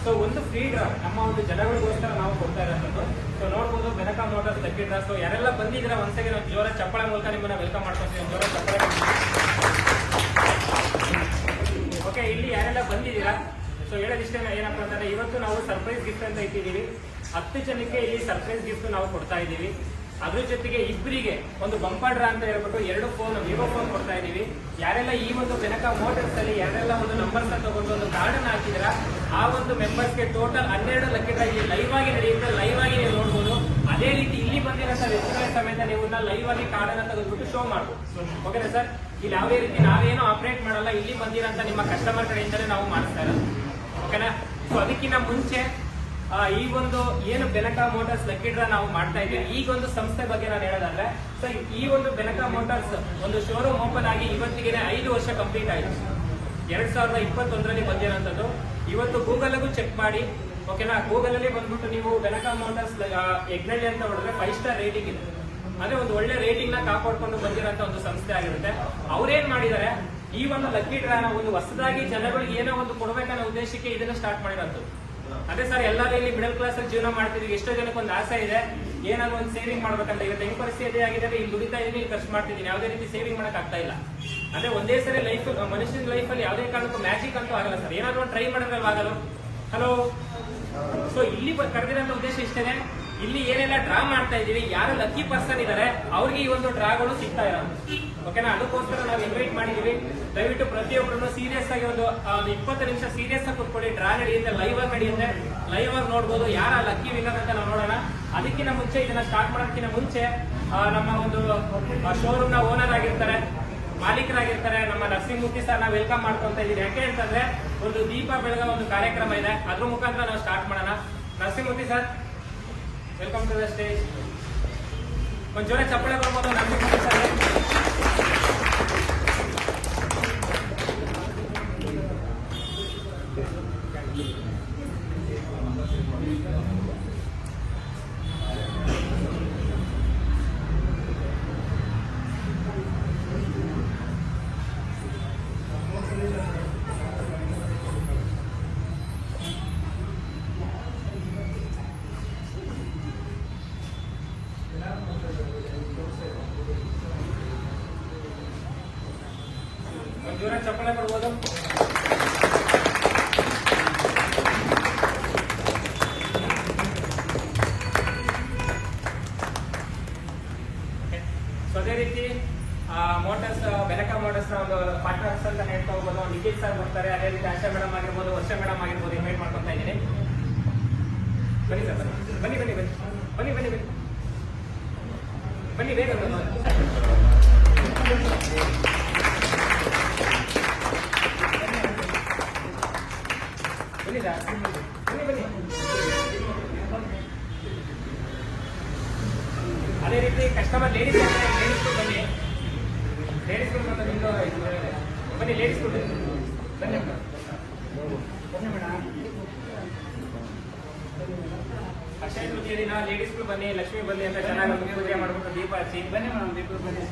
So ಒಂದು free draw ನಮ್ಮ ಒಂದು ಜನಗಳಿಗೋಸ್ಕರ ನಾವು ಕೊಡ್ತಾ ಇರೋದು. ಸೊ ನೋಡ್ಬೋದು Benaka motors lucky draw. So ಯಾರೆಲ್ಲ ಬಂದಿದ್ದೀರಾ ಒಂದ್ಸರಿ ನಾವು ಜೋರ ಚಪ್ಪಳ ಮೂಲಕ ನಿಮ್ಮನ್ನ ವೆಲ್ಕಮ್ ಮಾಡ್ಕೊತೀವಿ. ಜೋರ ಚಪ್ಪಳ. ಓಕೆ, ಇಲ್ಲಿ ಯಾರೆಲ್ಲ ಬಂದಿದ್ದೀರಾ, ಸೊ ಹೇಳೋದಿಷ್ಟೇ ಏನಪ್ಪಾ ಅಂತಂದ್ರೆ ಇವತ್ತು ನಾವು ಸರ್ಪ್ರೈಸ್ ಗಿಫ್ಟ್ ಅಂತ ಇಟ್ಟಿದ್ದೀವಿ. 10 ಜನಕ್ಕೆ ಇಲ್ಲಿ ಸರ್ಪ್ರೈಸ್ ಗಿಫ್ಟ್ ನಾವು ಕೊಡ್ತಾ ಇದ್ದೀವಿ. ಅದ್ರ ಜೊತೆಗೆ ಇಬ್ಬರಿಗೆ ಒಂದು ಬಂಪರ್ ಡ್ರಾ ಅಂತ ಹೇಳ್ಬಿಟ್ಟು 2 ಫೋನ್ ವಿವೋ ಫೋನ್ ಕೊಡ್ತಾ ಇದೀವಿ. ಯಾರೆಲ್ಲ ಈ ಒಂದು ಬೆನಕ ಮೋಟರ್ಸ್ ಅಲ್ಲಿ ಯಾರೆಲ್ಲ ಒಂದು ನಂಬರ್ಸ್ ತಗೊಂಡು ಒಂದು ಕಾರ್ಡ್ ಅನ್ನು ಹಾಕಿದ್ರ ಆ ಒಂದು ಮೆಂಬರ್ಸ್ಗೆ ಟೋಟಲ್ 12 ಲಕ್ಕಿ ಡ್ರಾ ಇಲ್ಲಿ ಲೈವ್ ಆಗಿ ನಡೆಯುತ್ತೆ. ಲೈವ್ ಆಗಿ ನೀವು ನೋಡ್ಬೋದು. ಅದೇ ರೀತಿ ಇಲ್ಲಿ ಬಂದಿರೋ ವ್ಯಕ್ತಿಗಳ ಸಮೇತ ನೀವು ಲೈವ್ ಆಗಿ ಕಾರ್ಡ್ ಅನ್ನ ತೆಗೆದ್ಬಿಟ್ಟು ಶೋ ಮಾಡ್ಬೋದು. ಓಕೆನಾ ಸರ್? ಇಲ್ಲಿ ಯಾವುದೇ ರೀತಿ ನಾವೇನು ಆಪರೇಟ್ ಮಾಡಲ್ಲ, ಇಲ್ಲಿ ಬಂದಿರೋಂತ ನಿಮ್ಮ ಕಸ್ಟಮರ್ ಕಡೆಯಿಂದಲೇ ನಾವು ಮಾಡಿಸ್ತಾ ಇರೋದು. ಓಕೆನಾ? ಸೊ ಅದಕ್ಕಿಂತ ಮುಂಚೆ ಈ ಒಂದು ಏನು ಬೆನಕ ಮೋಟಾರ್ಸ್ ಲಕ್ಕಿ ಡ್ರಾ ನಾವು ಮಾಡ್ತಾ ಇದ್ದೀವಿ, ಈಗ ಒಂದು ಸಂಸ್ಥೆ ಬಗ್ಗೆ ನಾನು ಹೇಳೋದಾದ್ರೆ, ಸೊ ಈ ಒಂದು ಬೆನಕ ಮೋಟಾರ್ಸ್ ಒಂದು ಶೋರೂಮ್ ಓಪನ್ ಆಗಿ ಇವತ್ತಿಗೆ 5 ವರ್ಷ ಕಂಪ್ಲೀಟ್ ಆಯಿತು. 2021ರಲ್ಲಿ ಬಂದಿರೋಂಥದ್ದು. ಇವತ್ತು ಗೂಗಲ್ಗೂ ಚೆಕ್ ಮಾಡಿ, ಓಕೆನಾ? ಗೂಗಲ್ ಅಲ್ಲಿ ಬಂದ್ಬಿಟ್ಟು ನೀವು ಬೆನಕ ಮೋಟಾರ್ಸ್ ಯಜ್ಞಳ್ಳಿ ಅಂತ ನೋಡಿದ್ರೆ 5 ಸ್ಟಾರ್ ರೇಟಿಂಗ್ ಇದೆ. ಅಂದ್ರೆ ಒಂದು ಒಳ್ಳೆ ರೇಟಿಂಗ್ ನ ಕಾಪಾಡ್ಕೊಂಡು ಬಂದಿರೋಂಥ ಒಂದು ಸಂಸ್ಥೆ ಆಗಿರುತ್ತೆ. ಅವ್ರೇನ್ ಮಾಡಿದ್ದಾರೆ, ಈ ಒಂದು ಲಕ್ಕಿ ಡ್ರಾನ ಒಂದು ಹೊಸದಾಗಿ ಜನಗಳಿಗೆ ಏನೋ ಒಂದು ಕೊಡ್ಬೇಕನ್ನೋ ಉದ್ದೇಶಕ್ಕೆ ಇದನ್ನ ಸ್ಟಾರ್ಟ್ ಮಾಡಿರೋದು. ಅದೇ ಸರ್, ಎಲ್ಲರೂ ಇಲ್ಲಿ ಮಿಡಲ್ ಕ್ಲಾಸ್ ಅಲ್ಲಿ ಜೀವನ ಮಾಡ್ತಿದ್ವಿ. ಎಷ್ಟೋ ಜನಕ್ಕೆ ಒಂದು ಆಸೆ ಇದೆ, ಏನಾದ್ರು ಒಂದು ಸೇವಿಂಗ್ ಮಾಡ್ಬೇಕಂತ. ಇವತ್ತು ಹೆಂಗ್ ಪರಿಸ್ಥಿತಿ ಆಗಿದೆ, ಇಲ್ಲಿ ದುಡಿತಾ ಇದೀನಿ, ಇಲ್ಲಿ ಖರ್ಚು ಮಾಡ್ತಿದ್ದೀನಿ, ಯಾವುದೇ ರೀತಿ ಸೇವಿಂಗ್ ಮಾಡಕ್ ಆಗ್ತಾ ಇಲ್ಲ. ಅಂದ್ರೆ ಒಂದೇ ಸರಿ ಲೈಫ್ ಮನುಷ್ಯನ ಲೈಫ್ ಅಲ್ಲಿ ಯಾವುದೇ ಕಾರಣಕ್ಕೂ ಮ್ಯಾಜಿಕ್ ಅಂತೂ ಆಗಲ್ಲ ಸರ್. ಏನಾದ್ರು ಒಂದು ಟ್ರೈ ಮಾಡಿದ್ರೆ ಆಗಲ್ಲ. ಹಲೋ. ಸೊ ಇಲ್ಲಿ ಕರೆದಿರೋಂಥ ಉದ್ದೇಶ ಇಷ್ಟೇನೆ. ಇಲ್ಲಿ ಏನೆಲ್ಲ ಡ್ರಾ ಮಾಡ್ತಾ ಇದೀವಿ, ಯಾರು ಲಕ್ಕಿ ಪರ್ಸನ್ ಇದಾರೆ ಅವ್ರಿಗೆ ಈ ಒಂದು ಡ್ರಾಗಳು ಸಿಗ್ತಾ ಇರೋದು. ಓಕೆನಾ? ಅದಕ್ಕೋಸ್ಕರ ನಾವು ಇನ್ವೈಟ್ ಮಾಡಿದೀವಿ. ದಯವಿಟ್ಟು ಪ್ರತಿಯೊಬ್ಬರನ್ನು ಸೀರಿಯಸ್ ಆಗಿ ಒಂದು 20 ನಿಮಿಷ ಸೀರಿಯಸ್ ಆಗಿ ಕೂತ್ಕೊಳ್ಳಿ. ಡ್ರಾ ನಡೆಯುತ್ತೆ, ಲೈವ್ ಆಗಿ ನಡೆಯುತ್ತೆ. ಲೈವ್ ಆಗಿ ನೋಡ್ಬೋದು ಯಾರ ಲಕ್ಕಿ ವಿನ್ನರ್ ಅಂತ ನಾವು ನೋಡೋಣ. ಅದಕ್ಕಿಂತ ಮುಂಚೆ, ಇದನ್ನ ಸ್ಟಾರ್ಟ್ ಮಾಡೋದಕ್ಕಿಂತ ಮುಂಚೆ ನಮ್ಮ ಒಂದು ಶೋರೂಮ್ ನ ಓನರ್ ಆಗಿರ್ತಾರೆ, ಮಾಲೀಕರಾಗಿರ್ತಾರೆ, ನಮ್ಮ ನರಸಿಂಹಮೂರ್ತಿ ಸರ್ ನಾವು ವೆಲ್ಕಮ್ ಮಾಡ್ಕೊಂತ ಇದೀವಿ. ಯಾಕೆ ಅಂತಂದ್ರೆ ಒಂದು ದೀಪ ಬೆಳಗ ಒಂದು ಕಾರ್ಯಕ್ರಮ ಇದೆ, ಅದ್ರ ಮುಖಾಂತರ ನಾವು ಸ್ಟಾರ್ಟ್ ಮಾಡೋಣ. Narasimhamurthy sir, welcome to the stage. ಒಂದು ಜೋರ ಚಪ್ಪಳೆ ಬರ್ಬೋದು ನರಸಿಂಹಮೂರ್ತಿ ಸರ್. ಜೋರ ಚಪ್ಪಳೆ ಬರ್ಬೋದು. ಸೊ ಅದೇ ರೀತಿ ಮೋಟರ್ಸ್ ಬೆನಕ ಮೋಟರ್ಸ್ ನ ಒಂದು ಪಾರ್ಟ್ನರ್ಸ್ ಅಂತ ಹೇಳ್ತಾ ಹೋಗ್ಬೋದು. ನಿಖಿಲ್ ಸರ್ ಬರ್ತಾರೆ, ಅದೇ ರೀತಿ ಆಶಾ ಮೇಡಮ್ ಆಗಿರ್ಬೋದು, ವರ್ಷ ಮೇಡಮ್ ಆಗಿರ್ಬೋದು, ಇನ್ವೈಟ್ ಮಾಡ್ಕೊತಾ ಇದ್ದೀನಿ. ಬನ್ನಿ ಸರ್, ಬನ್ನಿ ಬನ್ನಿ ಬನ್ನಿ ಬನ್ನಿ ಬನ್ನಿ ಬನ್ನಿ ಬನ್ನಿ ಬೇಗ ಬನ್ನಿ ಬನ್ನಿ ಬನ್ನಿ. ಅದೇ ರೀತಿ ಕಸ್ಟಮರ್ ಲೇಡೀಸ್ ಬನ್ನಿ, ಲೇಡೀಸ್ ಬನ್ನಿ, ಲೇಡೀಸ್ ಬನ್ನಿ ಬನ್ನಿ ಮೇಡಮ್. ಅಕ್ಷಯ ತೃತೀಯ ದಿನ ಲೇಡೀಸ್ ಬನ್ನಿ, ಲಕ್ಷ್ಮಿ ಬನ್ನಿ ಅಂತ ಚೆನ್ನಾಗಿ ಪೂಜೆ ಮಾಡ್ಬಿಟ್ಟು ದೀಪ ಹಚ್ಚಿ ಬನ್ನಿ ಮೇಡಮ್. ದೀಪ ಬನ್ನಿ.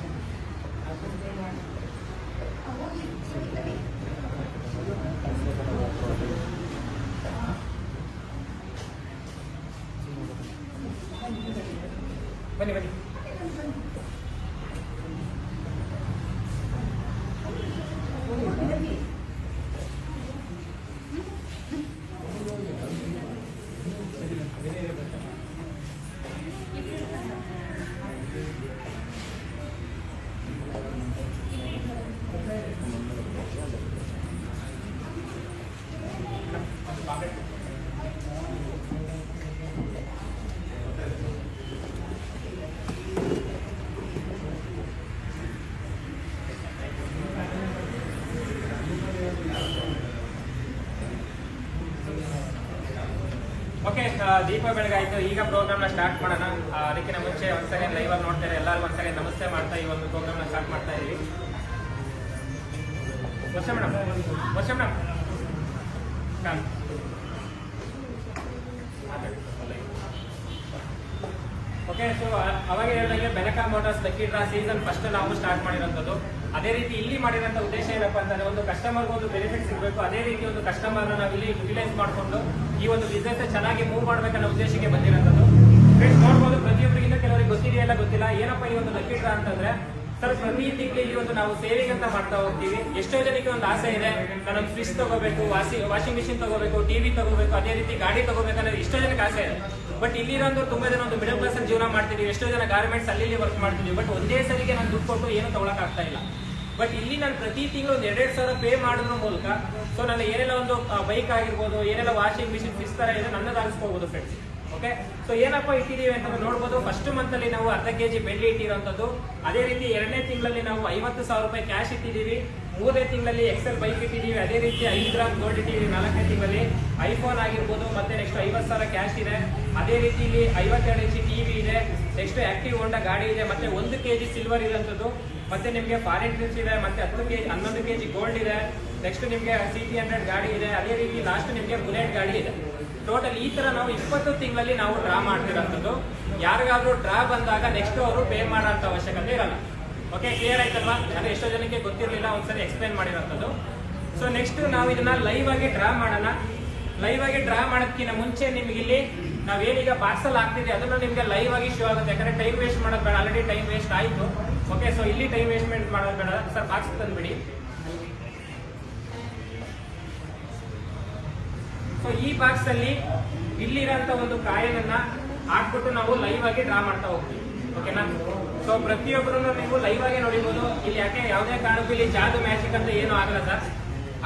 ಬನ್ನಿ ಬನ್ನಿ. ಓಕೆ, ದೀಪ ಬೆಳಗಾಯ್ತು. ಈಗ ಪ್ರೋಗ್ರಾಮ್ ನ ಸ್ಟಾರ್ಟ್ ಮಾಡೋಣ. ಅದಕ್ಕಿಂತ ಮುಂಚೆ ಒಂದ್ ಸೆಕೆಂಡ್ ಲೈವ್ ಆಗಿ ನೋಡ್ತಾರೆ ಎಲ್ಲರಿಗೂ ಒಂದ್ ಸೆಕೆಂಡ್ ನಮಸ್ತೆ ಮಾಡ್ತಾ ಈ ಒಂದು ಪ್ರೋಗ್ರಾಮ್ ನ ಸ್ಟಾರ್ಟ್ ಮಾಡ್ತಾ ಇದೀವಿ. ವರ್ಷ ಮೇಡಮ್, ವರ್ಷ ಮೇಡಮ್ ಓಕೆ. ಓಕೆ. ಸೊ ಅವಾಗ ಹೇಳಿದಂಗೆ Benaka motors lucky draw season first ನಾವು ಸ್ಟಾರ್ಟ್ ಮಾಡಿರೋಂಥದ್ದು. ಅದೇ ರೀತಿ ಇಲ್ಲಿ ಮಾಡಿರೋಂಥ ಉದ್ದೇಶ ಏನಪ್ಪಾ ಅಂತಂದ್ರೆ ಒಂದು ಕಸ್ಟಮರ್ಗೆ ಒಂದು ಬೆನಿಫಿಟ್ ಸಿಗಬೇಕು, ಅದೇ ರೀತಿ ಒಂದು ಕಸ್ಟಮರ್ನ ನಾವು ಇಲ್ಲಿ ಯುಟಿಲೈಸ್ ಮಾಡಿಕೊಂಡು ಈ ಒಂದು ಬಿಸ್ನೆಸ್ ಚೆನ್ನಾಗಿ ಮೂವ್ ಮಾಡ್ಬೇಕನ್ನೋ ಉದ್ದೇಶಕ್ಕೆ ಬಂದಿರೋಂಥದ್ದು. ಫ್ರೆಂಡ್ಸ್ ನೋಡ್ಬೋದು, ಪ್ರತಿಯೊಬ್ಬರಿಗಿಂತ ಕೆಲವರಿಗೆ ಗೊತ್ತಿದೆಯಲ್ಲ ಗೊತ್ತಿಲ್ಲ ಏನಪ್ಪ ಈ ಒಂದು ಲಕ್ಕಿ ಡ್ರಾ ಅಂತಂದ್ರೆ ಸರ್ ಪ್ರತಿ ತಿಂಗಳಿಗೆ ಒಂದು ನಾವು ಸೇವಿಂಗ್ ಅಂತ ಮಾಡ್ತಾ ಹೋಗ್ತೀವಿ. ಎಷ್ಟೋ ಜನಕ್ಕೆ ಒಂದು ಆಸೆ ಇದೆ, ನಾನೊಂದು ಫ್ರಿಜ್ ತಗೋಬೇಕು, ವಾಷಿಂಗ್ ಮಿಷಿನ್ ತಗೋಬೇಕು, ಟಿವಿ ತಗೋಬೇಕು, ಅದೇ ರೀತಿ ಗಾಡಿ ತಗೋಬೇಕು ಅನ್ನೋದು ಎಷ್ಟೋ ಜನಕ್ಕೆ ಆಸೆ ಇದೆ. ಬಟ್ ಇಲ್ಲಿರೋದು ತುಂಬಾ ಜನ ಒಂದು ಮಿಡಲ್ ಕ್ಲಾಸ್ ಅಲ್ಲಿ ಜೀವನ ಮಾಡ್ತಿದೀವಿ, ಎಷ್ಟೋ ಜನ ಗಾರ್ಮೆಂಟ್ಸ್ ಅಲ್ಲಿ ವರ್ಕ್ ಮಾಡ್ತಿದೀವಿ. ಬಟ್ ಒಂದೇ ಸರಿಗೆ ನಾನು ದುಡ್ಡು ಕೊಟ್ಟು ಏನು ತಗೊಳಕ್ ಆಗ್ತಾ ಇಲ್ಲ. ಬಟ್ ಇಲ್ಲಿ ನಾನು ಪ್ರತಿ ತಿಂಗಳು ಒಂದು 2,000 ಸಾವಿರ ಪೇ ಮಾಡೋದ್ರ ಮೂಲಕ ಸೊ ನಾನು ಏನೆಲ್ಲ ಒಂದು ಬೈಕ್ ಆಗಿರ್ಬೋದು, ಏನೆಲ್ಲ ವಾಷಿಂಗ್ ಮಿಷಿನ್ ಫ್ರಿಜ್ ತರ ಇದೆ ನನ್ನದಾಗಿಸ್ಕೋಬಹುದು ಫ್ರೆಂಡ್ಸ್. ಓಕೆ. ಸೊ ಏನಪ್ಪ ಇಟ್ಟಿದೀವಿ ಅಂತ ನೋಡ್ಬೋದು. ಫಸ್ಟ್ ಮಂತ್ ಅಲ್ಲಿ ನಾವು 1/2 kg ಬೆಳ್ಳಿ ಇಟ್ಟಿರೋಂಥದ್ದು. ಅದೇ ರೀತಿ 2ನೇ ತಿಂಗಳಲ್ಲಿ ನಾವು 50,000 ರೂಪಾಯಿ ಕ್ಯಾಶ್ ಇಟ್ಟಿದ್ದೀವಿ. 3ನೇ ತಿಂಗಳಲ್ಲಿ ಎಕ್ಸೆಲ್ ಬೈಕ್ ಇಟ್ಟಿದ್ದೀವಿ. ಅದೇ ರೀತಿ 5 ಗ್ರಾಮ್ ಗೋಲ್ಡ್ ಇಟ್ಟಿದ್ದೀವಿ. 4ನೇ ತಿಂಗಳಲ್ಲಿ ಐಫೋನ್ ಆಗಿರ್ಬೋದು. ಮತ್ತೆ ನೆಕ್ಸ್ಟ್ 50,000 ಕ್ಯಾಶ್ ಇದೆ. ಅದೇ ರೀತಿ ಇಲ್ಲಿ 52 ಇಂಚ್ ಟಿವಿ ಇದೆ. ನೆಕ್ಸ್ಟ್ ಆಕ್ಟಿವ್ ಹೋಂಡಾ ಗಾಡಿ ಇದೆ. ಮತ್ತೆ 1 kg ಸಿಲ್ವರ್ ಇರೋಂಥದ್ದು. ಮತ್ತೆ ನಿಮಗೆ ಫಾರಿನ್ ಟ್ರಿಪ್ಸ್ ಇದೆ. ಮತ್ತೆ 11 kg ಗೋಲ್ಡ್ ಇದೆ. ನೆಕ್ಸ್ಟ್ ನಿಮಗೆ CT100 ಗಾಡಿ ಇದೆ. ಅದೇ ರೀತಿ ಲಾಸ್ಟ್ ನಿಮಗೆ ಬುಲೆಟ್ ಗಾಡಿ ಇದೆ. ಟೋಟಲ್ ಈ ತರ ನಾವು 20 ತಿಂಗಳಲ್ಲಿ ನಾವು ಡ್ರಾ ಮಾಡ್ತಿರೋಂಥದ್ದು. ಯಾರಿಗಾದ್ರೂ ಡ್ರಾ ಬಂದಾಗ ನೆಕ್ಸ್ಟ್ ಅವರು ಪೇ ಮಾಡೋ ಅವಶ್ಯಕತೆ ಇರಲ್ಲ. ಓಕೆ, ಕ್ಲಿಯರ್ ಆಯ್ತಲ್ವಾ? ಅಂದ್ರೆ ಎಷ್ಟೋ ಜನಕ್ಕೆ ಗೊತ್ತಿರಲಿಲ್ಲ, ಒಂದ್ಸರಿ ಎಕ್ಸ್ಪ್ಲೈನ್ ಮಾಡಿರೋಂಥದ್ದು. ಸೊ ನೆಕ್ಸ್ಟ್ ನಾವು ಇದನ್ನ ಲೈವ್ ಆಗಿ ಡ್ರಾ ಮಾಡೋಣ. ಲೈವ್ ಆಗಿ ಡ್ರಾ ಮಾಡೋದಕ್ಕಿಂತ ಮುಂಚೆ ನಿಮ್ಗೆ ಇಲ್ಲಿ ನಾವೇನೀಗ ಪಾರ್ಸಲ್ ಆಗ್ತಿದೆ ಅದನ್ನ ನಿಮ್ಗೆ ಲೈವ್ ಆಗಿ ಶೋ ಆಗುತ್ತೆ. ಯಾಕಂದ್ರೆ ಟೈಮ್ ವೇಸ್ಟ್ ಮಾಡೋದು ಬೇಡ, ಆಲ್ರೆಡಿ ಟೈಮ್ ವೇಸ್ಟ್ ಆಯ್ತು. ಓಕೆ, ಸೊ ಇಲ್ಲಿ ಟೈಮ್ ವೇಸ್ಟ್ಮೆಂಟ್ ಮಾಡೋದು ಬೇಡ ಸರ್. ಬಾಕ್ಸ್ ತಂದ್ಬಿಡಿ. ಸೊ ಈ ಬಾಕ್ಸ್ ಅಲ್ಲಿ ಇಲ್ಲಿರೋಂಥ ಒಂದು ಕಾಯಿನನ್ನ ಹಾಕ್ಬಿಟ್ಟು ನಾವು ಲೈವ್ ಆಗಿ ಡ್ರಾ ಮಾಡ್ತಾ ಹೋಗ್ತೀವಿ. ಓಕೆನಾ? ಸೊ ಪ್ರತಿಯೊಬ್ಬರು ನೀವು ಲೈವ್ ಆಗಿ ನೋಡಿಬಹುದು. ಇಲ್ಲಿ ಯಾಕೆ ಯಾವುದೇ ಕಾರಣಕ್ಕೂ ಇಲ್ಲಿ ಜಾದು ಮ್ಯಾಜಿಕ್ ಅಂತ ಏನು ಆಗಲ್ಲ ಸರ್.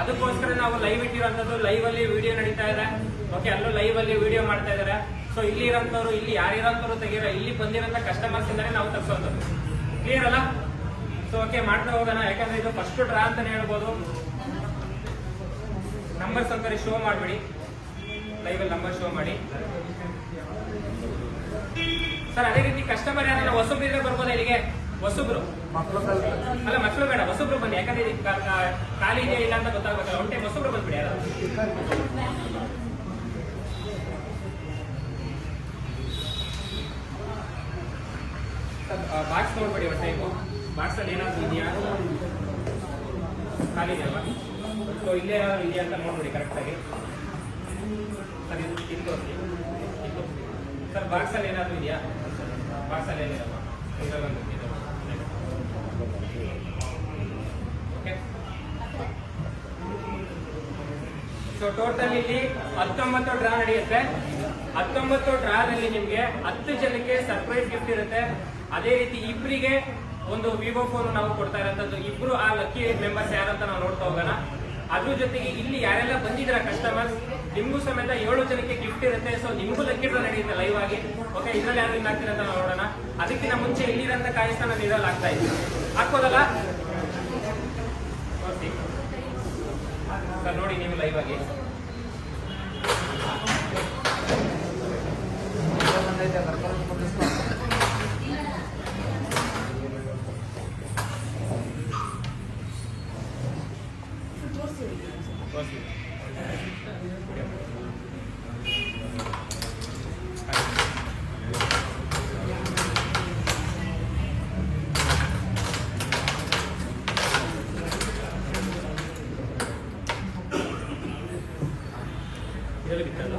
ಅದಕ್ಕೋಸ್ಕರ ನಾವು ಲೈವ್ ಇಟ್ಟಿರೋಂಥದ್ದು. ಲೈವ್ ಅಲ್ಲಿ ವಿಡಿಯೋ ನಡೀತಾ ಇದೆ. ಓಕೆ, ಅಲ್ಲೂ ಲೈವ್ ಅಲ್ಲಿ ವಿಡಿಯೋ ಮಾಡ್ತಾ ಇದಾರೆ. ಸೊ ಇಲ್ಲಿ ಇರೋಂಥವ್ರು, ಇಲ್ಲಿ ಯಾರಿರೋಂಥವ್ರು ತೆಗಿರೋ, ಇಲ್ಲಿ ಬಂದಿರೋಂಥ ಕಸ್ಟಮರ್ಸ್ ಇಂದಾನೆ ನಾವು ತರಿಸೋದು. ಕ್ಲಿಯರ್ ಅಲ್ಲ? ಸೊ ಓಕೆ, ಮಾಡ್ತಾ ಹೋಗೋಣ. ಯಾಕಂದ್ರೆ ಇದು ಫಸ್ಟ್ ಡ್ರಾ ಅಂತಾನೆ ಹೇಳ್ಬೋದು. ನಂಬರ್ ಸ್ವಲ್ಪ ಶೋ ಮಾಡ್ಬಿಡಿ. ಲೈವ್ ಅಲ್ಲಿ ನಂಬರ್ ಶೋ ಮಾಡಿ ಸರ್. ಅದೇ ರೀತಿ ಕಸ್ಟಮರ್ ಯಾರನ್ನ ಹೊಸಬ್ರು ಇದ್ರೆ ಬರ್ಬೋದಾ ಇಲ್ಲಿಗೆ? ಹೊಸಬ್ರು ಅಲ್ಲ, ಮಕ್ಕಳು ಬೇಡ, ಹೊಸಬ್ರು ಬನ್ನಿ. ಯಾಕಂದ್ರೆ ಖಾಲಿ ಇದೆಯಾ ಇಲ್ಲ ಅಂತ ಗೊತ್ತಾಗಬೇಕಲ್ಲ. ಒಂಟೆ ಹೊಸಬ್ರು ಬಂದ್ಬಿಡಿ. ಯಾರು ಬಾಕ್ಸ್ ನೋಡ್ಬೇಡಿ. ಒಟ್ಟೆ ಬಾಕ್ಸ್ ಅಲ್ಲಿ ಏನಾದ್ರು ಇದೆಯಾ, ಖಾಲಿ ಇದೆಯಲ್ವಾ? ಸೊ ಇಲ್ಲೇ ಏನಾದ್ರು ಇದೆಯಾ ಅಂತ ನೋಡ್ಬಿಡಿ ಕರೆಕ್ಟಾಗಿ. ಸರ್ ಇದು ತೋರಿಸಿ ಸರ್. ಬಾಕ್ಸ್ ಅಲ್ಲಿ ಏನಾದ್ರು ಇದೆಯಾ? ಬಾಕ್ಸ್ ಅಲ್ಲಿ ಏನಿರಲ್ಲ. ಓಕೆ. ಸೊ ಟೋಟಲ್ ಇಲ್ಲಿ 19 ಡ್ರಾ ನಡೆಯುತ್ತೆ. 19 ಡ್ರಾದಲ್ಲಿ ನಿಮ್ಗೆ 10 ಜನಕ್ಕೆ ಸರ್ಪ್ರೈಸ್ ಗಿಫ್ಟ್ ಇರುತ್ತೆ. ಅದೇ ರೀತಿ ಇಬ್ಬರಿಗೆ ಒಂದು ವಿವೋ ಫೋನ್ ನಾವು ಕೊಡ್ತಾ ಇರೋಂಥದ್ದು. ಇಬ್ರು ಆ ಲಕ್ಕಿ ಮೆಂಬರ್ಸ್ ಯಾರಂತ ನಾವು ನೋಡ್ತಾ ಹೋಗೋಣ. ಅದ್ರ ಜೊತೆಗೆ ಇಲ್ಲಿ ಯಾರೆಲ್ಲ ಬಂದಿದ್ದೀರಾ ಕಸ್ಟಮರ್ಸ್, ನಿಮಗೂ ಸಮೇತ 7 ಜನಕ್ಕೆ ಗಿಫ್ಟ್ ಇರುತ್ತೆ. ಸೊ ನಿಮಗೂ ಲಕ್ಕಿ ಡ್ರಾ ನಡೆಯುತ್ತೆ ಲೈವ್ ಆಗಿ. ಓಕೆ, ಇದ್ರಲ್ಲಿ ಯಾರು ವಿನ್ ಆಗ್ತೀರ ಅಂತ ನೋಡೋಣ. ಅದಕ್ಕಿಂತ ಮುಂಚೆ ಇಲ್ಲಿರಂತ ಕಾಯಿಸ್ತಾ ನಾನು ಇದ್ರಲ್ಲಿ ಆಗ್ತಾ ಇದ್ದೀನಿ. ಹಾಕ್ಬೋದಲ್ಲ ಸರ್? ನೋಡಿ ನೀವು ಲೈವ್ ಆಗಿ. ಇದರಲ್ಲಿ ಬಿಟ್ಟದ್ದು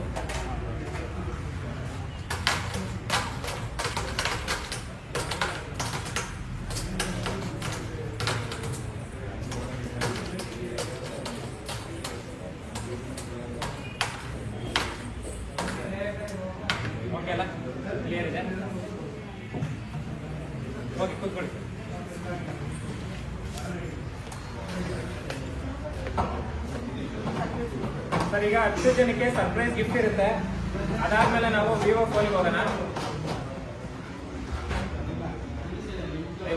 ಓಕೆ ಅಲ್ಲ? ಕ್ಲಿಯರ್ ಇದೆ? ಓಕೆ, ಕೂತ್ಕೊಳ್ಳಿ. ಸರ್ ಈಗ 10 ಜನಕ್ಕೆ ಸರ್ಪ್ರೈಸ್ ಗಿಫ್ಟ್ ಇರುತ್ತೆ. ಅದಾದ್ಮೇಲೆ ನಾವು ವಿವೋ ಫೋನ್ಗೆ ಹೋಗೋಣ.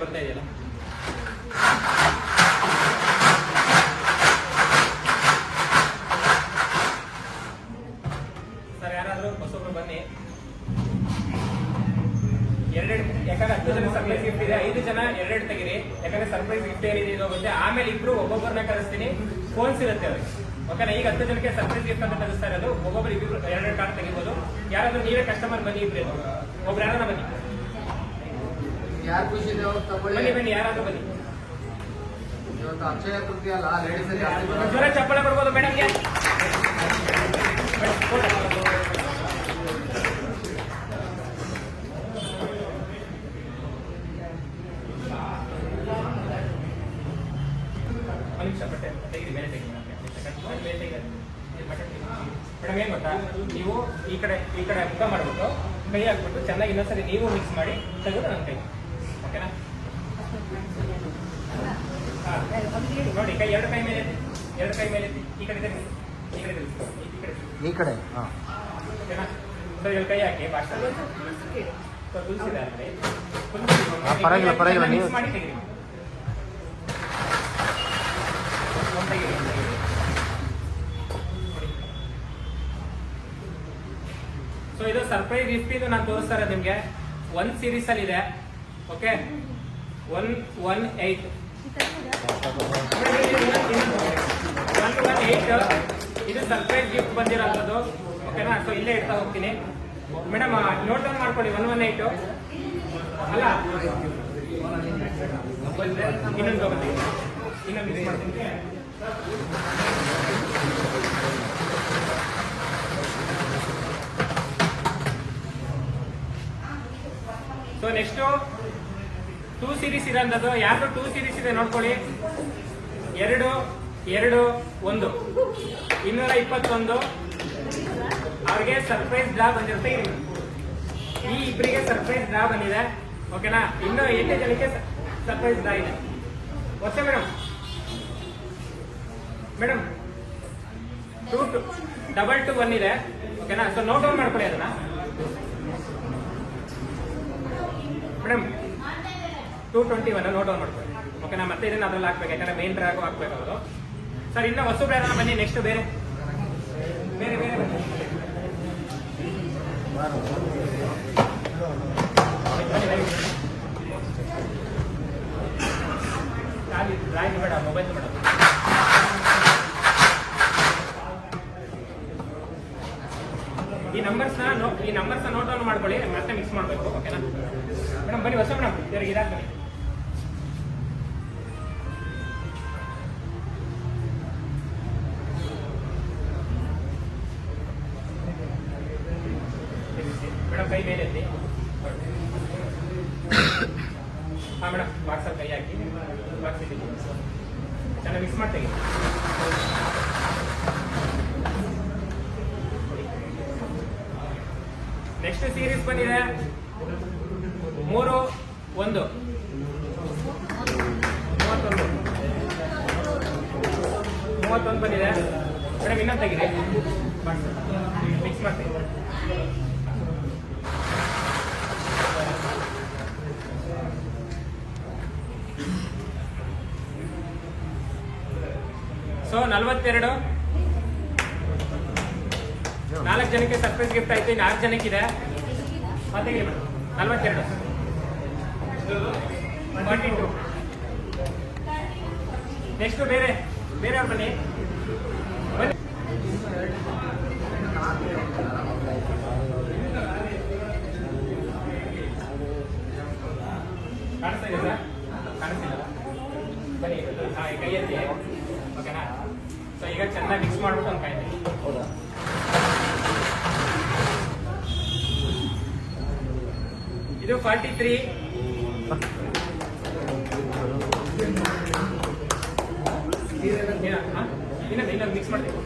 ಬರ್ತಾ ಇದೆಯಲ್ಲ? ಸರ್ ಯಾರಾದ್ರೂ ಹೊಸಬ್ರು ಬನ್ನಿ. ಯಾಕಂದ್ರೆ 10 ಜನ ಸರ್ಪ್ರೈಸ್ ಗಿಫ್ಟ್ ಇದೆ. 5 ಜನ 2 ತೆಗಿರಿ. ಯಾಕಂದ್ರೆ ಸರ್ಪ್ರೈಸ್ ಗಿಫ್ಟ್ ಏನಿದೆ ಇದು ಹೋಗುತ್ತೆ. ಆಮೇಲೆ ಇಬ್ರು ಒಬ್ಬೊಬ್ಬರನ್ನ ಕಳಿಸ್ತೀನಿ. ಫೋನ್ಸ್ ಇರುತ್ತೆ ಅವ್ರಿಗೆ. ಓಕೆನಾ? ಈಗ 10 ಜನಕ್ಕೆ ಸರ್ಪ್ರೈಸ್ ಗಿಫ್ಟ್ ಅಂತ ಕಳಿಸ್ತಾ ಇರೋದು. ಒಬ್ಬೊಬ್ಬರು 2 ಕಾರ್ಡ್ ತೆಗಿಬಹುದು. ಯಾರಾದ್ರೂ ನೀವೇ ಕಸ್ಟಮರ್ ಬನ್ನಿ. ಇಬ್ರು ಒಬ್ರು ಯಾರನ್ನ ಬನ್ನಿ. ಯಾರು ಖುಷಿ ಇದೆ ಅವ್ರು ತಗೊಳ್ಳಿ. ಬನ್ನಿ ಬನ್ನಿ, ಯಾರಾದ್ರೂ ಬನ್ನಿ. ಇವತ್ತು ಅಕ್ಷಯ ತೃತೀಯ ಅಲ್ಲ, ಲೇಡೀಸ್ ಜಾಸ್ತಿ ಒಂದ್ ಜೋರ ಚಪ್ಪಳ ಕೊಡ್ಬೋದು ಮೇಡಮ್ಗೆ. ಒಂದು ನಿಮಿಷ ಬಟ್ಟೆ ತೆಗೀರಿ, ಮೇಲೆ ತೆಗೀರಿ ಮೇಡಮ್. ಏನ್ ಗೊತ್ತಾ, ನೀವು ಈ ಕಡೆ ಮುಖ ಮಾಡ್ಬಿಟ್ಟು ಕೈ ಹಾಕ್ಬಿಟ್ಟು ಚೆನ್ನಾಗಿ ಇನ್ನೊಂದ್ಸರಿ ನೀವು ಮಿಕ್ಸ್ ಮಾಡಿ ತೆಗೆದು ನನ್ನ ಕೈ, ಓಕೆನಾ? ನೋಡಿ, ಕೈ ಎರಡು ಕೈ ಮೇಲೆ ಎತ್ತಿ, ಈ ಕಡೆ ತಿರುಗಿಸಿ, ಈ ಕಡೆ ಈ ಕಡೆ. ಓಕೆನಾ? ಸೊ ಇಲ್ಲಿ ಕೈ ಹಾಕಿ ಭಾಷೆ ತುಳಸಿದೆ ಅಲ್ಲಿ ಪರವಾಗಿಲ್ಲ ನೀವು ಮಾಡಿ ತೆಗೀರಿ. ಸೊ ಇದು ಸರ್ಪ್ರೈಸ್ ಗಿಫ್ಟ್. ಇದು ನಾನು ತೋರಿಸ್ತಾ ಇರೋದು ನಿಮ್ಗೆ 1 ಸೀರೀಸ್ ಅಲ್ಲಿ ಇದೆ. ಓಕೆ, 118 ಇದು ಸರ್ಪ್ರೈಸ್ ಗಿಫ್ಟ್ ಬಂದಿರೋದು. ಓಕೆನಾ? ಸೊ ಇಲ್ಲೇ ಇಡ್ತಾ ಹೋಗ್ತೀನಿ ಮೇಡಮ್. ನೋಟ್ ಡೌನ್ ಮಾಡ್ಕೊಳ್ಳಿ. 118 ಅಲ್ಲ, ಇನ್ನೊಂದು ತಗೊಂಡು ಇನ್ನೊಂದು ಮಿಸ್ ಮಾಡ್ತೀನಿ. ಸೊ ನೆಕ್ಸ್ಟ್ 2 ಸೀರೀಸ್ ಇರೋದು. ಯಾರ್ದು 2 ಸೀರೀಸ್ ಇದೆ ನೋಡ್ಕೊಳ್ಳಿ. 2, 2, 1 221. ಅವ್ರಿಗೆ ಸರ್ಪ್ರೈಸ್ ಡ್ರಾ ಬಂದಿರುತ್ತೆ. ಈ ಇಬ್ಬರಿಗೆ ಸರ್ಪ್ರೈಸ್ ಡ್ರಾ ಬಂದಿದೆ. ಓಕೆನಾ? ಇನ್ನು 8 ಜನಕ್ಕೆ ಸರ್ಪ್ರೈಸ್ ಡ್ರಾ ಇದೆ. ಓಕೆ ಮೇಡಮ್ 221 ಇದೆ. ಓಕೆನಾ? ಸೊ ನೋಟ್ ಡೌನ್ ಮಾಡ್ಕೊಳ್ಳಿ ಅದನ್ನ ಮೇಡಮ್. 221 ನೋಟ್ ಡೌನ್ ಮಾಡ್ಕೊಳ್ಳಿ. ಓಕೆನಾ? ಮತ್ತೆ ಇದನ್ನ ಅದ್ರಲ್ಲಿ ಹಾಕ್ಬೇಕು, ಯಾಕಂದ್ರೆ ಮೇನ್ ಡ್ರಾಗು ಹಾಕ್ಬೇಕು ಅವರು. ಸರ್ ಇನ್ನ ಹೊಸ ಬೇರೆ ಬನ್ನಿ. ನೆಕ್ಸ್ಟ್ ಬೇರೆ ಬೇರೆ ಬೇರೆ ಬನ್ನಿ. ಡ್ರಾಯಿಂಗ್ ಬೇಡ, ಮೊಬೈಲ್ ಬೇಡ. ಈ ನಂಬರ್ಸ್ನ ನೋಟ್ ಡೌನ್ ಮಾಡ್ಕೊಳ್ಳಿ, ಮತ್ತೆ ಮಿಕ್ಸ್ ಮಾಡಬೇಕು. ಓಕೆನಾ ಮೇಡಮ್? ಬನ್ನಿ ಹೊಸ ಮೇಡಮ್, ಇವ್ರಿಗೆ ಇದಾದ ಬನ್ನಿ. ಮೇಡಮ್ ಕೈ ಮೇಲೆ ಎತ್ತಿ. ಹಾಂ ಮೇಡಮ್, ವಾಟ್ಸಪ್ ಕೈ ಹಾಕಿ ಬಾಕ್ಸಿದ್ದೀವಿ. ಚೆನ್ನಾಗಿ ಮಿಕ್ಸ್ ಮಾಡ್ತೀವಿ. ನೆಕ್ಸ್ಟ್ ಸೀರೀಸ್ ಬಂದಿದೆ 3, 1 31 ಬಂದಿದೆ ಮೇಡಮ್. ಇನ್ನೊಂದು ತೆಗಿದೆ, ಮಿಕ್ಸ್ ಮಾಡ್ತೀವಿ. ಸೊ 42 4 ಜನಕ್ಕೆ ಸರ್ಪ್ರೈಸ್ ಗಿಫ್ಟ್ ಆಯ್ತು. 4 ಜನಕ್ಕಿದೆ. ಮತ್ತೆ 42 42. ನೆಕ್ಸ್ಟ್ ಬೇರೆ ಅವ್ರು ಬನ್ನಿ. ಕಾಣಿಸ್ತಾ ಇದೆ ಸರ್? ಕಾಣಿಸ್ತಿಲ್ಲ? ಬನ್ನಿ. ಹಾಂ, ಕೈ ಎತ್ತಿ. ಓಕೆನಾ? ಸೊ ಈಗ ಚೆನ್ನಾಗಿ ಮಿಕ್ಸ್ ಮಾಡ್ಬಿಟ್ಟು ಒಂದು ಕಾಯ್ದೆ. ಹೌದಾ? ಇದು 43. ಇನ್ನೊಂದು ಮಿಕ್ಸ್ ಮಾಡ್ತೀವಿ.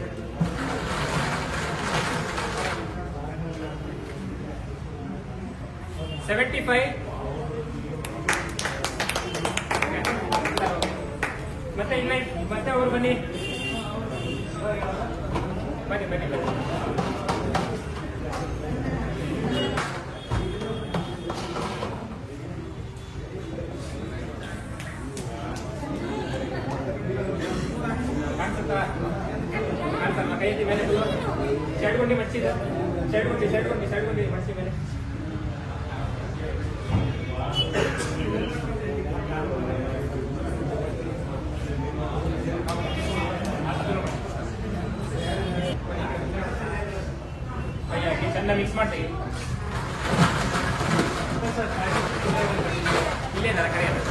$75. ಮತ್ತೆ ಇಲ್ಲ, ಮತ್ತೆ ಅವರು ಬನ್ನಿ. ಕೈ ಎತ್ತಿ ಮೇಲೆ ಶರ್ಟ್ ಗುಂಡಿ ಮಡ್ಚಿದ. ಶರ್ಟ್ ಗುಂಡಿ ಮಡ್ಚಿ ಮೇಲೆ. ಚೆನ್ನಾಗಿ ಮಿಕ್ಸ್ ಮಾಡ್ತೀವಿ. ಇದ್ದಾರೆ ಕರೆಯೋದು.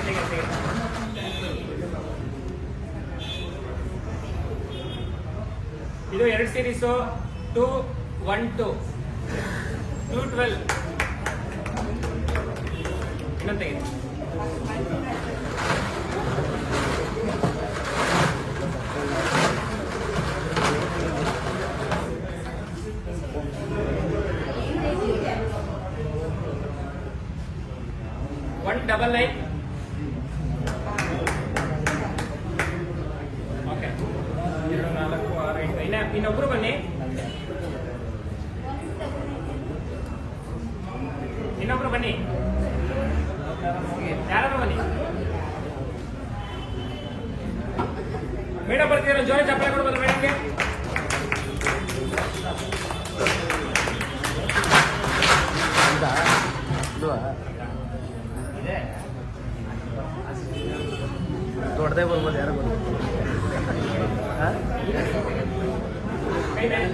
ತೆಗೆದು. ಇದು 2 ಸೀರೀಸು 212 212 ಇನ್ನೊಂದು ತೆಗೆದು. ಡಬಲ್ 9 ಓಕೆ 2 4 6 8 ಇನ್ನೊಬ್ರು ಬನ್ನಿ. ಇನ್ನೊಬ್ರು ಬನ್ನಿ, ಯಾರಾದ್ರೂ ಬನ್ನಿ. ಮೇಡಮ್ ಬರ್ತೀರ, ಜೋರ ಚಪ್ಪಳೆ ಕೊಡ್ಬೋದು ಮೇಡಮ್ಗೆ. ದೊಡ್ಡದೇ ಬರ್ಬೋದು, ಯಾರು ಬರ್ಬೋದು. ಕೈ ಮೇಲೆ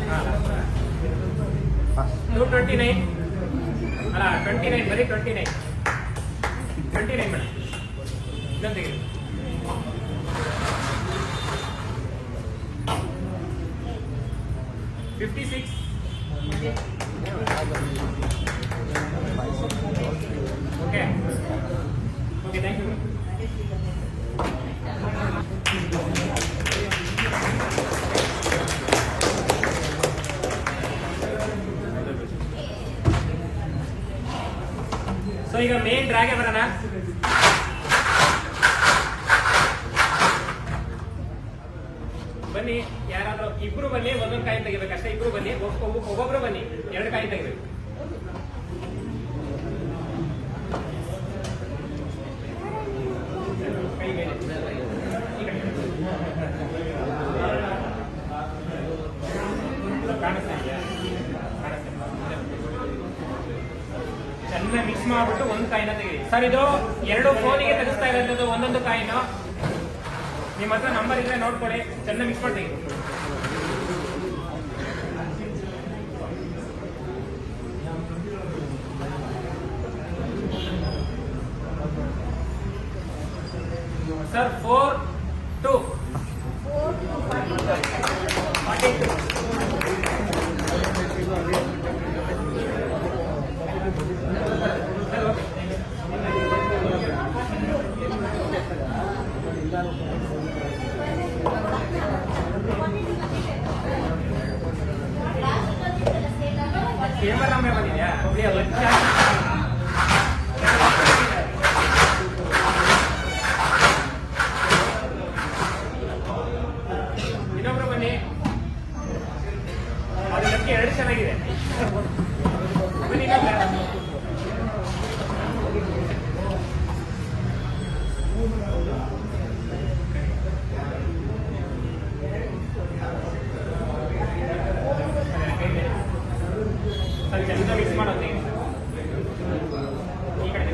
ಹಾಂ 29 ಅಲ್ಲ 29 ಬರೀ 29 ಮೇಡಮ್. ಇನ್ನೊಂದು ತೆಗೆದು. $56 okay okay thank you. So ಈಗ ಮೇನ್ ಡ್ರಾಗೆ ಬರೋಣ. ಬನ್ನಿ, ಯಾರಾದ್ರೂ ಇಬ್ರು ಬನ್ನಿ, ಒಂದೊಂದು ಕಾಯಿ ತೆಗಿಬೇಕು ಅಷ್ಟೇ. ಇಬ್ರು ಬನ್ನಿ, ಒಬ್ಬೊಬ್ರು ಬನ್ನಿ, 2 ಕಾಯಿ ತೆಗಿಬೇಕು. ಕೈ ಮೇಲೆ ಈ ಕಡೆ. ಕಾಣಿಸ್ತಾ ಇದೆಯಾ? ಚೆನ್ನಾಗಿ ಮಿಕ್ಸ್ ಮಾಡ್ಬಿಟ್ಟು ಒಂದು ಕಾಯಿನ ತೆಗಿ. ಸರ್ ಇದು 2 ಫೋನಿಗೆ ತೆಗಿಸ್ತಾ ಇರೋದು ಒಂದೊಂದು ಕಾಯಿನ. ನಿಮ್ಮ ಹತ್ರ ನಂಬರ್ ಇದ್ರೆ ನೋಡ್ಕೊಳ್ಳಿ, ಚೆನ್ನಾಗಿ ಮಿಕ್ಸ್ ಮಾಡಿ ತೆಗಿ. ಸರ್ 4 2 42 ಕೇವಲ ಬಂದಿದ್ಯಾ? ಇನ್ನೊಬ್ರು ಬನ್ನಿ, ಅದು ಲಕ್ಕಿ 2 ಚೆನ್ನಾಗಿದೆ. ಬನ್ನಿ ಸರ್ ಚೆನ್ನಾಗಿ ಮಿಕ್ಸ್ ಮಾಡೋದು. ಈ ಕಡೆ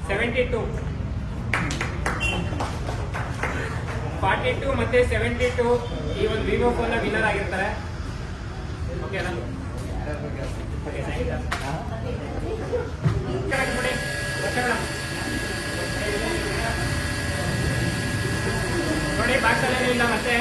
72 42 ಮತ್ತೆ 72 ಈ ಒಂದು ವಿವೋ ಫೋನ್ ವಿನ್ನರ್ ಆಗಿರ್ತಾರೆ. ಓಕೆನಾ? ನೋಡಿ ಬಾಕ್ಸ್ ಅಲ್ಲೇನೂ ಇಲ್ಲ ಮತ್ತೆ.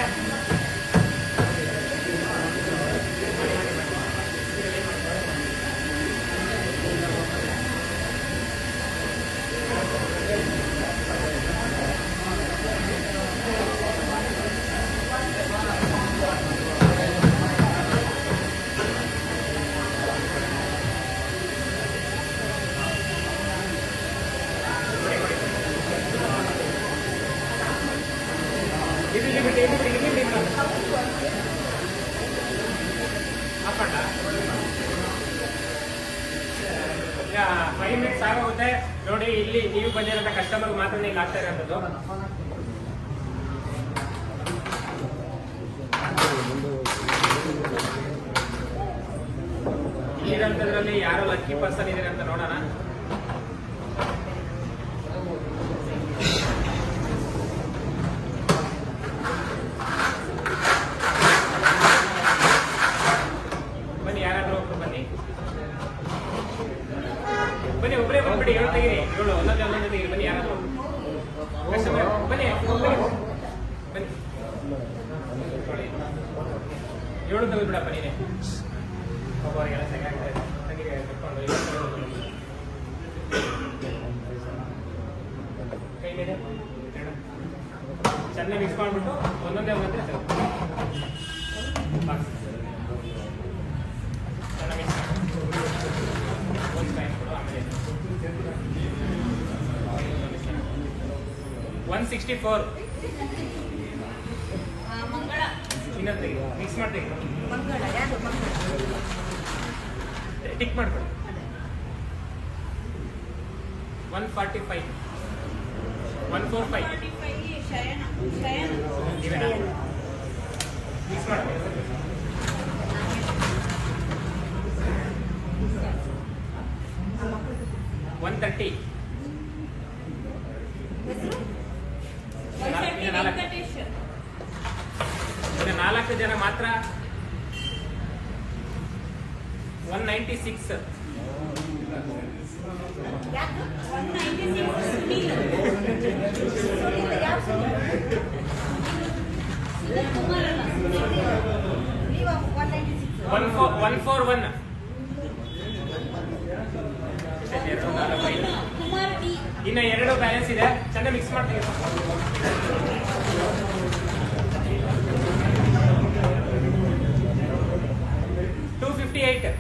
ಹಾಕೊಂಡ ಈಗ 5 ಮಿನಿಟ್ಸ್ ಆಗೋಗುತ್ತೆ ನೋಡಿ. ಇಲ್ಲಿ ನೀವು ಬಂದಿರೋಂಥ ಕಸ್ಟಮರ್ ಮಾತ್ರ ಇಲ್ಲಿ ಆಗ್ತಾ ಇರೋಂಥದ್ದು. ಇಲ್ಲಿರೋಂಥದ್ರಲ್ಲಿ ಯಾರು ಲಕ್ಕಿ ಪರ್ಸನ್ ಇದ್ದಾರೆ ಅಂತ ನೋಡೋಣ. ಬನ್ನಿ, ಯಾರಾದ್ರೂ ಒಬ್ರು ಬನ್ನಿ. ಬನ್ನಿ, ಒಬ್ಬರೇ ಬಂದ್ಬಿಡಿ. 7 ತೆಗೀರಿ, 7 ಒಂದೊಂದೇ ತೆಗೀರಿ. ಬನ್ನಿ, ಯಾರಾದ್ರೂ ಕಸ್ಟಮರ್ ಬನ್ನಿ, ಬನ್ನಿ. 7 ತೆಗೆದ್ಬಿಡಪ್ಪ ನೀನೆ. ಒಬ್ಬರಿಗೆಲ್ಲ ಚೆನ್ನಾಗಿದೆ. ತೆಗೀರಿ, ಕಟ್ಕೊಂಡು ಕೈ ಮೇಲೆ ಚೆನ್ನಾಗಿ ಮಿಕ್ಸ್ ಮಾಡಿಬಿಟ್ಟು ಒಂದೊಂದೇ ಚೆನ್ನಾಗಿ ಮಿಕ್ಸ್ ಒಂದು ಕಾಯಿ ಕೊಡು. ಆಮೇಲೆ 164 ಇನ್ನೊಂದು ತೆಗಿ, ಮಿಕ್ಸ್ ಮಾಡಿ ತೆಗಿ, ಟಿಕ್ ಮಾಡ್ಕೊಡಿ. 145 145 ಇವೇನಾ? ಮಿಕ್ಸ್ ಮಾಡಿ 130 4 ಜನ ಮಾತ್ರ. 196 141 ಇನ್ನು 2 ಬ್ಯಾಲೆನ್ಸ್ ಇದೆ. ಚೆನ್ನಾಗಿ ಮಿಕ್ಸ್ ಮಾಡ್ತೀವಿ. 258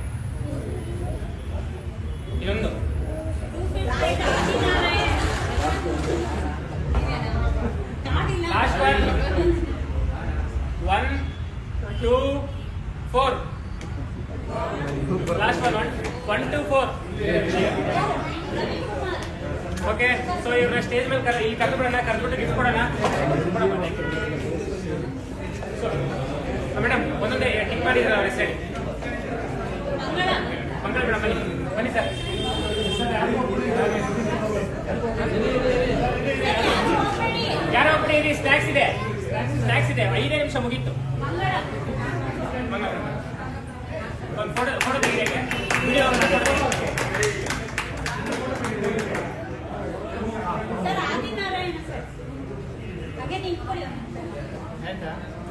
ಇನ್ನೊಂದು. Last 1 1 2 4 last 1 2 4. ಓಕೆ, ಸೊ ಇವ್ರನ್ನ ಸ್ಟೇಜ್ ಮೇಲೆ ಇಲ್ಲಿ ಕರೆದುಬಿಡೋಣ. ಕರೆದ್ಬಿಟ್ಟು ಗಿಫ್ಟ್ ಕೊಡೋಣ. ಮೇಡಮ್ ಒಂದೊಂದೇ ಟಿಕ್ ಮಾಡಿದ್ರೆ ಅವ್ರ ಹೆಸರು ಮಂಗಳ ಮೇಡಮ್. ಬನ್ನಿ ಬನ್ನಿ ಸರ್. ಯಾರೋ ಒಬ್ಬರು ಇಲ್ಲಿ ಸ್ನ್ಯಾಕ್ಸ್ ಇದೆ, 5 ನಿಮಿಷ ಮುಗೀತು. ಒಂದು ಫೋಟೋ ತೆಗಿಯಕ್ಕೆ ವಿಡಿಯೋ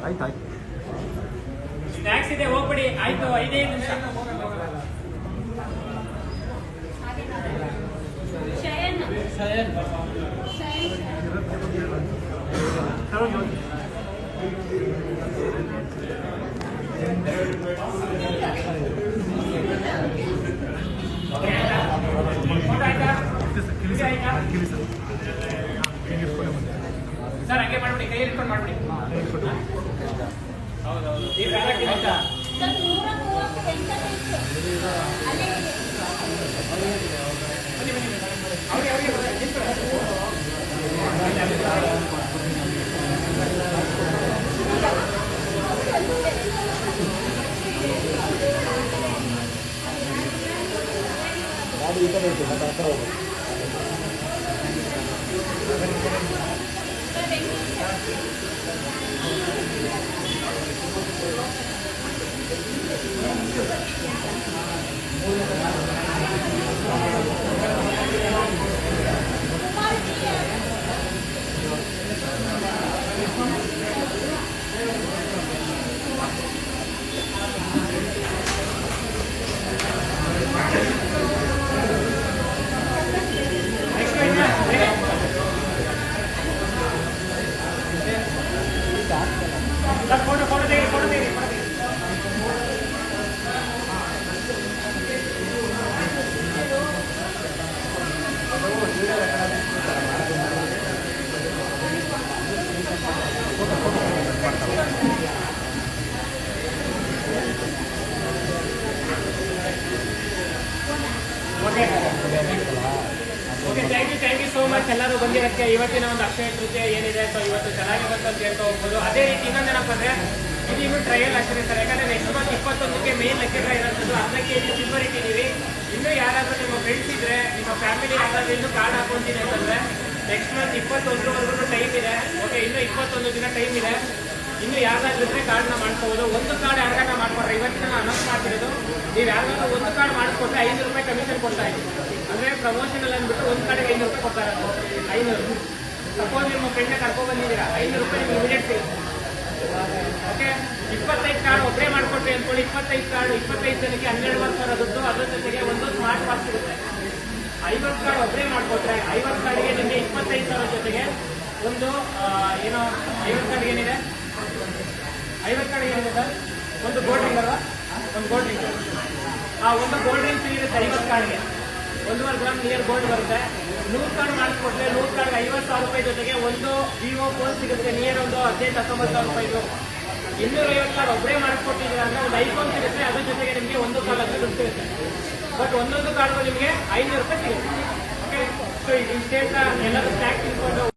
ಆಯ್ತು. ಸ್ನ್ಯಾಕ್ಸ್ ಇದೆ, ಹೋಗ್ಬಿಡಿ. ಆಯ್ತು, 5 ನಿಮಿಷ. ಸರ್ ಹಂಗೆ ಮಾಡ್ಬಿಡಿ, ಕೈ ಇಟ್ಕೊಂಡು ಮಾಡ್ಬಿಡಿ. ಹೌದೌದು, ಈಗ ಆಯ್ತಾ? Okay, thank you so much ಎಲ್ಲರೂ ಬಂದಿರೋಕ್ಕೆ. ಇವತ್ತಿನ ಒಂದು ಅಕ್ಷಯ ತೃತೀಯ ಏನಿದೆ, ಸೊ ಇವತ್ತು ಚೆನ್ನಾಗಿ ಬಂತು ಅಂತ ಹೇಳ್ತಾ ಹೋಗ್ಬೋದು. ಅದೇ ರೀತಿ ಇನ್ನೊಂದೇನಪ್ಪ ಅಂದರೆ ಇದು ಇನ್ನೂ ಟ್ರಯಲ್ ಅಷ್ಟೇ ಸರ್. ಯಾಕಂದರೆ ನೆಕ್ಸ್ಟ್ ಮಂತ್ 21ಕ್ಕೆ ಮೇನ್ ಲೆಕ್ಕ ಇರೋದು 10 kg ಸಿಲ್ವರ್ ಇಟ್ಟಿದ್ದೀವಿ. ಫ್ಯಾಮಿಲಿ ಯಾರಾದ್ರೂ ಇನ್ನು ಕಾರ್ಡ್ ಹಾಕೊಂತೀನಿ ಅಂತಂದ್ರೆ ನೆಕ್ಸ್ಟ್ ಮಂತ್ 21ವರೆಗೂ ಟೈಮ್ ಇದೆ. ಓಕೆ, ಇನ್ನು 21 ದಿನ ಟೈಮ್ ಇದೆ. ಇನ್ನು ಯಾರಾದ್ರೂ ಇದ್ರೆ ಕಾರ್ಡ್ನ ಮಾಡ್ಕೋಬಹುದು. ಒಂದು ಕಾರ್ಡ್ ಯಾರಿಗಾರ ಮಾಡ್ಕೊಡ್ರೆ ಇವತ್ತಿನ ನಾನು ಅನೌನ್ಸ್ ಮಾಡ್ತಿರೋದು, ನೀವು ಯಾರಿಗಾದ್ರೂ ಒಂದು ಕಾರ್ಡ್ ಮಾಡಿಸ್ಕೊಟ್ರೆ 5 ರೂಪಾಯಿ ಕಮಿಷನ್ ಕೊಡ್ತಾ ಇದ್ದೀವಿ. ಅಂದ್ರೆ ಪ್ರಮೋಷನಲ್ ಅಂದ್ಬಿಟ್ಟು ಒಂದು ಕಾರ್ಡಿಗೆ 500 ರೂಪಾಯಿ ಕೊಡ್ತಾರೆ. 500. ಸಪೋಸ್ ನಿಮ್ಮ ಫ್ರೆಂಡ್ನ ಕರ್ಕೊಂಡ್ ಬಂದಿದ್ದೀರಾ, 500 ರೂಪಾಯಿ ನಿಮ್ಗೆ ಇಮಿಡಿಯೇಟ್ ಸಿಗುತ್ತೆ. ಓಕೆ, 25 ಕಾರ್ಡ್ ಒಬ್ಬರೇ ಮಾಡ್ಕೊಟ್ರಿ ಅಂದ್ಕೊಳ್ಳಿ. 25 ಕಾರ್ಡ್ 25 ಜನಕ್ಕೆ 12,000 ದುಡ್ಡು, ಅದ್ರ ಜೊತೆಗೆ ಒಂದು ಸ್ಮಾರ್ಟ್ ವಾಚ್ ಸಿಗುತ್ತೆ. 50 ಕಾರ್ಡ್ ಒಬ್ಬರೇ ಮಾಡ್ಕೊಟ್ರೆ 50 ಕಾರ್ಡ್ಗೆ ನಿಮಗೆ 25,000 ಜೊತೆಗೆ ಒಂದು ಏನೋ 50 ಕಾರ್ಡ್ಗೆ ಏನಿದೆ, 50 ಕಾರ್ಡ್ಗೆ ಏನಿದೆ ಸರ್, ಒಂದು ಗೋಲ್ಡ್ ರಿಂಗ್ ಅಲ್ವಾ, ಒಂದು ಗೋಲ್ಡ್ ರಿಂಗ್. ಒಂದು ಗೋಲ್ಡ್ ರಿಂಗ್ ಸಿಗುತ್ತೆ 50 ಕಾರ್ಡ್ಗೆ. 1.5 ಗ್ರಾಮ್ ನಿಯರ್ ಗೋಲ್ಡ್ ಬರುತ್ತೆ. 100 ಕಾರ್ಡ್ ಮಾಡಿಸ್ಕೊಟ್ರೆ 100 ಕಾರ್ಡ್ಗೆ 50,000 ರೂಪಾಯಿ ಜೊತೆಗೆ ಒಂದು ವಿವೋ ಫೋನ್ ಸಿಗುತ್ತೆ ನಿಯರ್ ಒಂದು 15,000-19,000 ರೂಪಾಯಿದು. 250 ಕಾರ್ಡ್ ಒಬ್ಬರೇ ಮಾಡಿಸ್ಕೊಟ್ಟಿದ್ರೆ ಅಂದ್ರೆ ಒಂದು ಐಫೋನ್ ಸಿಗುತ್ತೆ, ಅದ್ರ ಜೊತೆಗೆ ನಿಮಗೆ ಒಂದು ಕಾರ್ಡ್ ಅಂತ ದುಡ್ಡು ಸಿಗುತ್ತೆ. ಬಟ್ ಒಂದೊಂದು ಕಾರ್ಡ್ಗೂ ನಿಮಗೆ 500 ರೂಪಾಯಿ ಸಿಗುತ್ತೆ. ಓಕೆ, ಸೊ ಇಷ್ಟೇ ಎಲ್ಲರೂ ಸ್ಟ್ಯಾಕ್ ತಿಳ್ಕೊಂಡು